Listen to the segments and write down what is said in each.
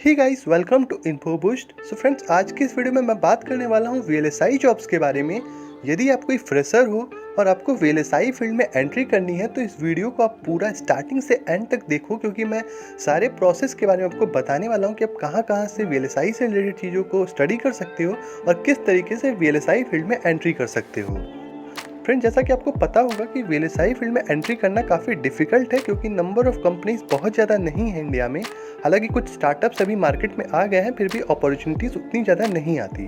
Hey guys, welcome to Infoboost. So friends, आज की इस वीडियो में मैं बात करने वाला हूँ वीएलएसआई जॉब्स के बारे में। यदि आप कोई फ्रेशर हो और आपको वीएलएसआई फील्ड में एंट्री करनी है तो इस वीडियो को आप पूरा स्टार्टिंग से एंड तक देखो, क्योंकि मैं सारे प्रोसेस के बारे में आपको बताने वाला हूँ कि आप कहाँ से वीएलएसआई से रिलेटेड चीज़ों को स्टडी कर सकते हो और किस तरीके से वीएलएसआई फील्ड में एंट्री कर सकते हो। फ्रेंड, जैसा कि आपको पता होगा कि वीएलएसआई फील्ड में एंट्री करना काफ़ी डिफिकल्ट है, क्योंकि नंबर ऑफ कंपनीज बहुत ज़्यादा नहीं है इंडिया में। हालांकि कुछ स्टार्टअप्स अभी मार्केट में आ गए हैं, फिर भी अपॉर्चुनिटीज़ उतनी ज़्यादा नहीं आती।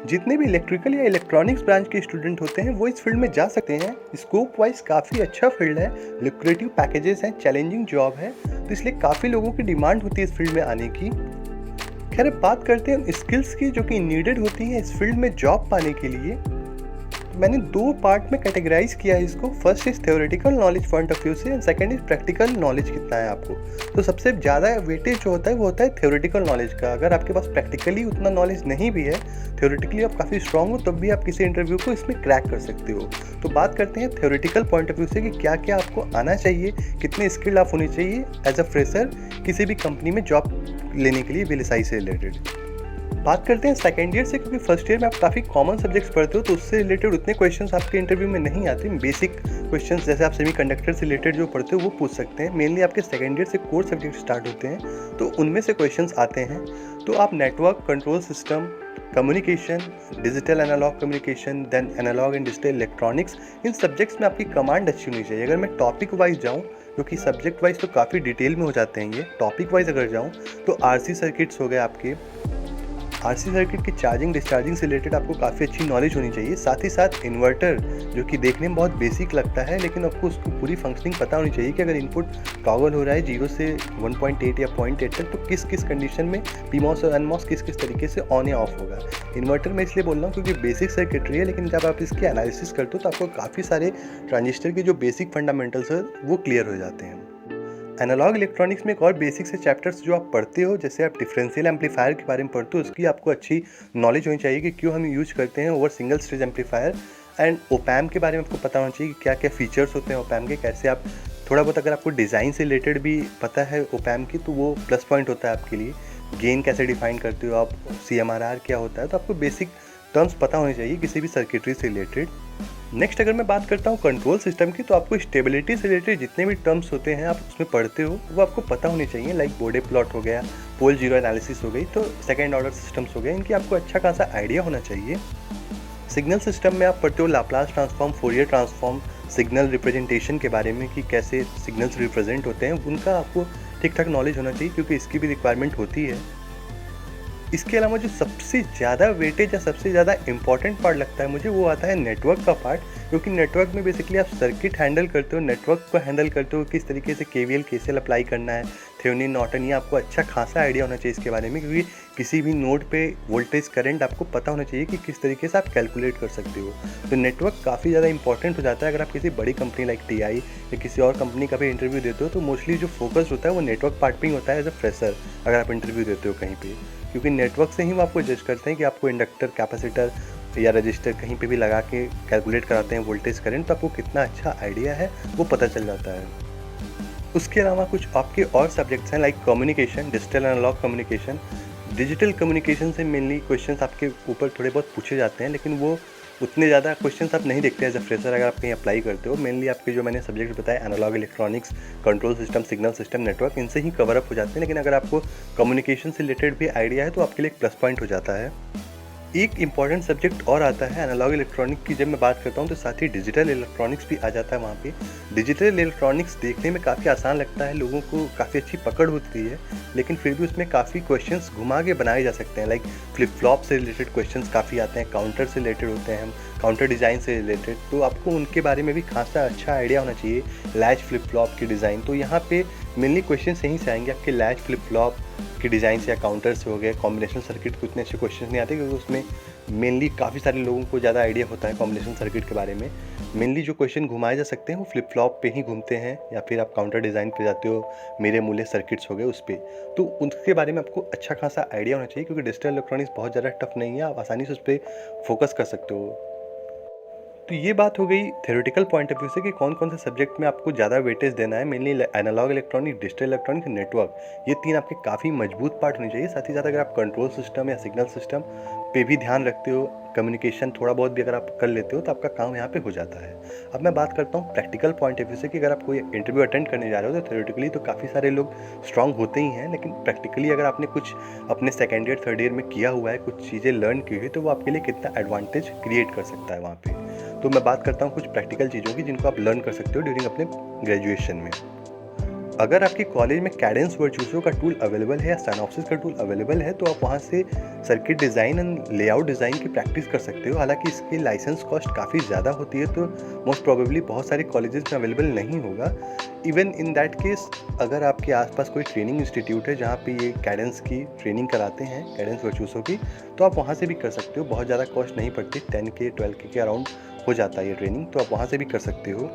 जितने भी इलेक्ट्रिकल या इलेक्ट्रॉनिक्स ब्रांच के स्टूडेंट होते हैं वो इस फील्ड में जा सकते हैं। स्कोप वाइज काफ़ी अच्छा फील्ड है, लुक्रेटिव पैकेजेस हैं, चैलेंजिंग जॉब है, तो इसलिए काफ़ी लोगों की डिमांड होती है इस फील्ड में आने की। खैर, अब बात करते हैं स्किल्स की जो कि नीडेड होती है इस फील्ड में जॉब पाने के लिए। मैंने दो पार्ट में कैटेगराइज किया है इसको। First is theoretical knowledge point of view से, and second is practical knowledge कितना है आपको। तो सबसे ज़्यादा वेटेज जो होता है वो होता है थ्योरेटिकल नॉलेज का। अगर आपके पास प्रैक्टिकली उतना नॉलेज नहीं भी है, थ्योरेटिकली आप काफ़ी स्ट्रांग हो, तब भी आप किसी इंटरव्यू को इसमें क्रैक कर सकते हो। तो बात करते हैं थ्योरेटिकल पॉइंट ऑफ व्यू से कि क्या क्या आपको आना चाहिए, कितने स्किल आप होनी चाहिए एज अ फ्रेशर किसी भी कंपनी में जॉब लेने के लिए वीएलएसआई से रिलेटेड। बात करते हैं सेकेंड ईयर से, क्योंकि फर्स्ट ईयर में आप काफ़ी कॉमन सब्जेक्ट्स पढ़ते हो तो उससे रिलेटेड उतने क्वेश्चंस आपके इंटरव्यू में नहीं आते। बेसिक क्वेश्चंस जैसे आप सेमीकंडक्टर से रिलेटेड जो पढ़ते हो वो पूछ सकते हैं। मेनली आपके सेकेंड ईयर से कोर सब्जेक्ट स्टार्ट होते हैं, तो उनमें से क्वेश्चंस आते हैं। तो आप network, control system, communication, digital analog communication, then analog and digital electronics, इन सब्जेक्ट्स में आपकी कमांड अच्छी होनी चाहिए। अगर मैं टॉपिक वाइज जाऊँ, क्योंकि सब्जेक्ट वाइज तो काफ़ी डिटेल में हो जाते हैं ये, टॉपिक वाइज अगर जाऊँ तो आरसी सर्किट्स हो गए आपके। आरसी सर्किट की चार्जिंग डिस्चार्जिंग से रिलेटेड आपको काफ़ी अच्छी नॉलेज होनी चाहिए। साथ ही साथ इन्वर्टर, जो कि देखने में बहुत बेसिक लगता है, लेकिन आपको उसकी पूरी फंक्शनिंग पता होनी चाहिए कि अगर इनपुट टॉगल हो रहा है 0 से 1.8 या 0.8 तक, तो किस किस कंडीशन में पीमॉस और एनमॉस किस किस तरीके से ऑन या ऑफ होगा। इन्वर्टर मैं इसलिए बोल रहा हूँ क्योंकि बेसिक सर्किटरी है, लेकिन जब आप इसके एनालिसिस करते हो तो आपको काफ़ी सारे ट्रांजिस्टर के जो बेसिक फंडामेंटल्स है वो क्लियर हो जाते हैं। एनालॉग इलेक्ट्रॉनिक्स में एक और बेसिक से चैप्टर्स जो आप पढ़ते हो, जैसे आप डिफरेंशियल एम्पलीफायर के बारे में पढ़ते हो, उसकी आपको अच्छी नॉलेज होनी चाहिए कि क्यों हम यूज करते हैं over single stage amplifier. And ओपैम के बारे में आपको पता होना चाहिए कि क्या क्या फीचर्स होते हैं ओपैम के, कैसे आप थोड़ा बहुत अगर आपको डिज़ाइन से रिलेटेड भी पता है ओपैम की तो वो प्लस पॉइंट होता है आपके लिए। गेन कैसे डिफाइन करते हो आप, CMRR क्या होता है, तो आपको बेसिक टर्म्स पता होने चाहिए किसी भी सर्किटरी से रिलेटेड। नेक्स्ट अगर मैं बात करता हूँ कंट्रोल सिस्टम की, तो आपको स्टेबिलिटी से रिलेटेड जितने भी टर्म्स होते हैं आप उसमें पढ़ते हो वो आपको पता होने चाहिए। लाइक बोडे प्लॉट हो गया, पोल जीरो एनालिसिस हो गई, तो सेकेंड ऑर्डर सिस्टम्स हो गए, इनकी आपको अच्छा खासा आइडिया होना चाहिए। सिग्नल सिस्टम में आप पढ़ते हो Laplace transform, Fourier transform, signal representation के बारे में कि कैसे सिग्नल्स रिप्रेजेंट होते हैं, उनका आपको ठीक ठाक नॉलेज होना चाहिए, क्योंकि इसकी भी रिक्वायरमेंट होती है। इसके अलावा जो सबसे ज़्यादा वेटेज या सबसे ज़्यादा इंपॉर्टेंट पार्ट लगता है मुझे, वो आता है नेटवर्क का पार्ट। क्योंकि नेटवर्क में बेसिकली आप सर्किट हैंडल करते हो, नेटवर्क को हैंडल करते हो, किस तरीके से KVL KCL अप्लाई करना है, थेवेनिन नॉर्टन, ये आपको अच्छा खासा आइडिया होना चाहिए इसके बारे में। क्योंकि किसी भी नोड पे वोल्टेज करंट आपको पता होना चाहिए कि किस तरीके से आप कैलकुलेट कर सकते हो। तो नेटवर्क काफ़ी ज़्यादा इंपॉर्टेंट हो जाता है। अगर आप किसी बड़ी कंपनी लाइक TI या किसी और कंपनी का भी इंटरव्यू देते हो तो मोस्टली जो फोकस होता है वो नेटवर्क पार्ट पे ही होता है एज अ फ्रेशर, अगर आप इंटरव्यू देते हो कहीं पे। क्योंकि नेटवर्क से ही वो आपको जज करते हैं कि आपको इंडक्टर, कैपेसिटर या रजिस्टर कहीं पे भी लगा के कैलकुलेट कराते हैं वोल्टेज करंट, तो आपको कितना अच्छा आइडिया है वो पता चल जाता है। उसके अलावा कुछ आपके और सब्जेक्ट्स हैं like communication, digital analog communication. Digital communication से मेनली क्वेश्चंस आपके ऊपर थोड़े बहुत पूछे जाते हैं, लेकिन वो उतने ज़्यादा क्वेश्चंस आप नहीं देखते एज अ फ्रेशर अगर आप कहीं अप्लाई करते हो। मेनली आपके जो मैंने सब्जेक्ट बताए, analog electronics, control system, signal system, network, इनसे ही कवर अप हो जाते हैं। लेकिन अगर आपको कम्युनिकेशन से रिलेटेड भी आइडिया है तो आपके लिए एक प्लस पॉइंट हो जाता है। एक इम्पॉर्टेंट सब्जेक्ट और आता है एनालॉग इलेक्ट्रॉनिक की, जब मैं बात करता हूँ तो साथ ही डिजिटल इलेक्ट्रॉनिक्स भी आ जाता है वहाँ पे। डिजिटल इलेक्ट्रॉनिक्स देखने में काफ़ी आसान लगता है, लोगों को काफ़ी अच्छी पकड़ होती है, लेकिन फिर भी उसमें काफ़ी क्वेश्चंस घुमा के बनाए जा सकते हैं। लाइक फ्लिप फ्लॉप से रिलेटेड क्वेश्चंस काफ़ी आते हैं, काउंटर से रिलेटेड होते हैं, हम काउंटर डिज़ाइन से रिलेटेड, तो आपको उनके बारे में भी खासा अच्छा आइडिया होना चाहिए। लैच फ्लिप फ्लॉप की डिज़ाइन, तो यहाँ पे मेनली क्वेश्चन यहीं से आएंगे आपके लैच फ्लिप फ्लॉप की डिज़ाइन से या काउंटर से हो गए। कॉम्बिनेशन सर्किट को इतने अच्छे क्वेश्चन नहीं आते, क्योंकि उसमें मेनली काफ़ी सारे लोगों को ज़्यादा आइडिया होता है कॉम्बिनेशन सर्किट के बारे में। मेनली जो क्वेश्चन घुमाए जा सकते हैं वो फ्लिप फ्लॉप पे ही घूमते हैं, या फिर आप काउंटर डिज़ाइन पे जाते हो, मेरे मूल्य सर्किट्स हो गए उस पर, तो उनके बारे में आपको अच्छा खासा आइडिया होना चाहिए। क्योंकि डिजिटल इलेक्ट्रॉनिक्स बहुत ज़्यादा टफ नहीं है, आप आसानी से उस पर फोकस कर सकते हो। तो ये बात हो गई थ्योरेटिकल पॉइंट ऑफ व्यू से कि कौन कौन से सब्जेक्ट में आपको ज़्यादा वेटेज देना है। Mainly analog electronic, digital electronic, network, ये 3 आपके काफ़ी मजबूत पार्ट होने चाहिए। साथ ही साथ अगर आप कंट्रोल सिस्टम या सिग्नल सिस्टम पे भी ध्यान रखते हो, कम्युनिकेशन थोड़ा बहुत भी अगर आप कर लेते हो तो आपका काम यहाँ पे हो जाता है। अब मैं बात करता हूँ प्रैक्टिकल पॉइंट ऑफ व्यू से कि अगर आप कोई इंटरव्यू अटेंड करने जा रहे हो तो थ्योरेटिकली तो काफ़ी सारे लोग स्ट्रांग होते ही हैं, लेकिन प्रैक्टिकली अगर आपने कुछ अपने सेकेंड ईयर थर्ड ईयर में किया हुआ है, कुछ चीज़ें लर्न की हुई, तो वो आपके लिए कितना एडवांटेज क्रिएट कर सकता है वहाँ पे। तो मैं बात करता हूँ कुछ प्रैक्टिकल चीज़ों की जिनको आप लर्न कर सकते हो ड्यूरिंग अपने ग्रेजुएशन में। अगर आपके कॉलेज में कैडेंस वर्चुअसो का टूल अवेलेबल है या साइनॉप्सिस का टूल अवेलेबल है तो आप वहाँ से circuit design and layout design की प्रैक्टिस कर सकते हो। हालांकि इसकी लाइसेंस कॉस्ट काफ़ी ज़्यादा होती है, तो मोस्ट प्रोबेबली बहुत सारे कॉलेजेस में अवेलेबल नहीं होगा। इवन इन दैट केस अगर आपके आसपास कोई ट्रेनिंग इंस्टीट्यूट है जहाँ पे ये कैडेंस की ट्रेनिंग कराते हैं, कैडेंस वर्चुअसो की, तो आप वहाँ से भी कर सकते हो। बहुत ज़्यादा कॉस्ट नहीं पड़ती, 10K 12K के अराउंड हो जाता है ये ट्रेनिंग, तो आप वहाँ से भी कर सकते हो।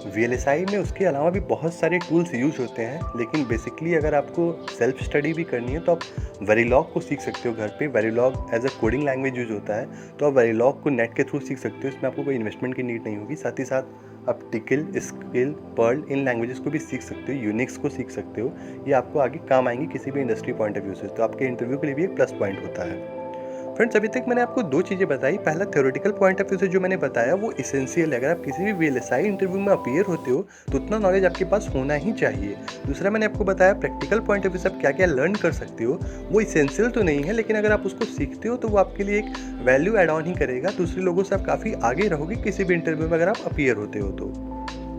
VLSI में उसके अलावा भी बहुत सारे टूल्स यूज होते हैं, लेकिन बेसिकली अगर आपको सेल्फ स्टडी भी करनी है तो आप वेरिलॉग को सीख सकते हो घर पे। Verilog as a coding language use होता है, तो आप वेरिलॉग को नेट के थ्रू सीख सकते हो। इसमें आपको कोई इन्वेस्टमेंट की नीड नहीं होगी। साथ ही साथ आप टिकल, स्किल, पर्ल, इन लैंग्वेजेस को भी सीख सकते हो, यूनिक्स को सीख सकते हो। ये आपको आगे काम आएंगी किसी भी इंडस्ट्री पॉइंट ऑफ व्यू से, तो आपके इंटरव्यू के लिए भी एक प्लस पॉइंट होता है। फ्रेंड्स, अभी तक मैंने आपको 2 चीज़ें बताई। पहला, थ्योरेटिकल पॉइंट ऑफ व्यू से जो मैंने बताया वो इसेंशियल है। अगर आप किसी भी VLSI इंटरव्यू में अपीयर होते हो तो उतना नॉलेज आपके पास होना ही चाहिए। दूसरा, मैंने आपको बताया प्रैक्टिकल पॉइंट ऑफ व्यू से आप क्या क्या लर्न कर सकते हो। वो इसेंशियल तो नहीं है, लेकिन अगर आप उसको सीखते हो तो वो आपके लिए एक वैल्यू एड ऑन ही करेगा। दूसरे लोगों से आप काफ़ी आगे रहोगे किसी भी इंटरव्यू में अगर आप अपीयर होते हो तो।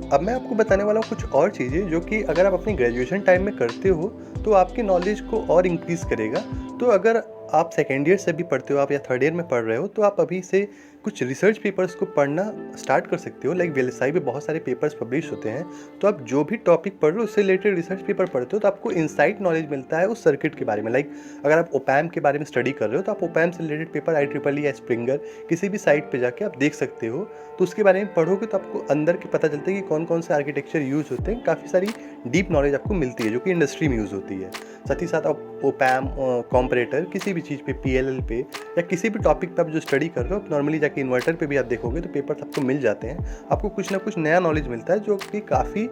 अब मैं आपको बताने वाला हूँ कुछ और चीज़ें जो कि अगर आप अपनी ग्रेजुएशन टाइम में करते हो तो आपकी नॉलेज को और इंक्रीज़ करेगा। तो अगर आप सेकेंड ईयर से भी पढ़ते हो, आप या थर्ड ईयर में पढ़ रहे हो, तो आप अभी से कुछ रिसर्च पेपर्स को पढ़ना स्टार्ट कर सकते हो। लाइक VLSI पे बहुत सारे पेपर्स पब्लिश होते हैं, तो आप जो भी टॉपिक पढ़ रहे हो उससे रिलेटेड रिसर्च पेपर पढ़ते हो तो आपको इनसाइट नॉलेज मिलता है उस सर्किट के बारे में। लाइक अगर आप ओपैम के बारे में स्टडी कर रहे हो तो आप ओपैम से रिलेटेड पेपर IEEE या स्प्रिंगर किसी भी साइट पे जाके आप देख सकते हो। तो उसके बारे में पढ़ोगे तो आपको अंदर के पता चलता है कि कौन कौन से आर्किटेक्चर यूज़ होते हैं। काफ़ी सारी डीप नॉलेज आपको मिलती है जो कि इंडस्ट्री में यूज़ होती है। साथ ही साथ आप ओपैम, कॉम्परेटर, किसी भी चीज़ पे, PLL पे या किसी भी टॉपिक पे आप जो स्टडी कर रहे हो, नॉर्मली जाके इन्वर्टर पे भी आप देखोगे तो पेपर्स आपको मिल जाते हैं। आपको कुछ ना कुछ नया नॉलेज मिलता है जो कि काफ़ी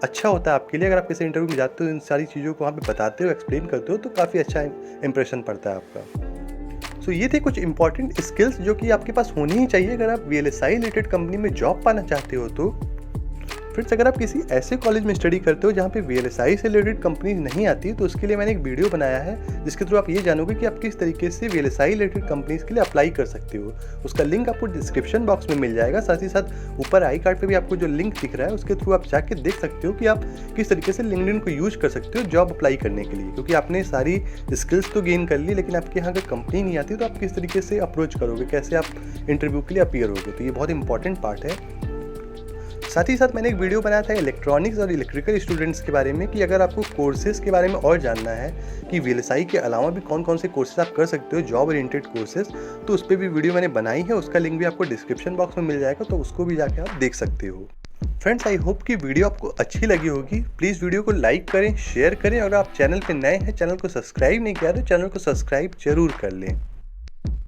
अच्छा होता है आपके लिए। अगर आप किसी इंटरव्यू में जाते हो, इन सारी चीज़ों को वहाँ पे बताते हो, एक्सप्लेन करते हो, तो काफ़ी अच्छा इंप्रेशन पड़ता है आपका। सो ये थे कुछ इंपॉर्टेंट स्किल्स जो कि आपके पास होनी ही चाहिए अगर आप VLSI रिलेटेड कंपनी में जॉब पाना चाहते हो तो। फ्रेंड्स, अगर आप किसी ऐसे कॉलेज में स्टडी करते हो जहाँ पे VLSI से रिलेटेड कंपनी नहीं आती, तो उसके लिए मैंने एक वीडियो बनाया है जिसके थ्रू आप ये जानोगे कि आप किस तरीके से VLSI रिलेटेड कंपनीज के लिए अप्लाई कर सकते हो। उसका लिंक आपको डिस्क्रिप्शन बॉक्स में मिल जाएगा। साथ ही साथ ऊपर आई कार्ड पे भी आपको जो लिंक दिख रहा है उसके थ्रू आप जाके देख सकते हो कि आप किस तरीके से लिंक्डइन को यूज कर सकते हो जॉब अप्लाई करने के लिए। क्योंकि आपने सारी स्किल्स तो गेन कर ली, लेकिन आपके यहाँ अगर कंपनी नहीं आती तो आप किस तरीके से अप्रोच करोगे, कैसे आप इंटरव्यू के लिए अपीयर होगे। तो ये बहुत इंपॉर्टेंट पार्ट है। साथ ही साथ मैंने एक वीडियो बनाया था इलेक्ट्रॉनिक्स और इलेक्ट्रिकल स्टूडेंट्स के बारे में कि अगर आपको कोर्सेज के बारे में और जानना है कि VLSI के अलावा भी कौन कौन से कोर्सेज आप कर सकते हो, जॉब ओरिएंटेड कोर्सेज, तो उस पर भी वीडियो मैंने बनाई है। उसका लिंक भी आपको डिस्क्रिप्शन बॉक्स में मिल जाएगा, तो उसको भी जाके आप देख सकते हो। फ्रेंड्स, आई होप कि वीडियो आपको अच्छी लगी होगी। प्लीज़ वीडियो को लाइक करें, शेयर करें। अगर आप चैनल पर नए हैं, चैनल को सब्सक्राइब नहीं किया तो चैनल को सब्सक्राइब जरूर कर लें।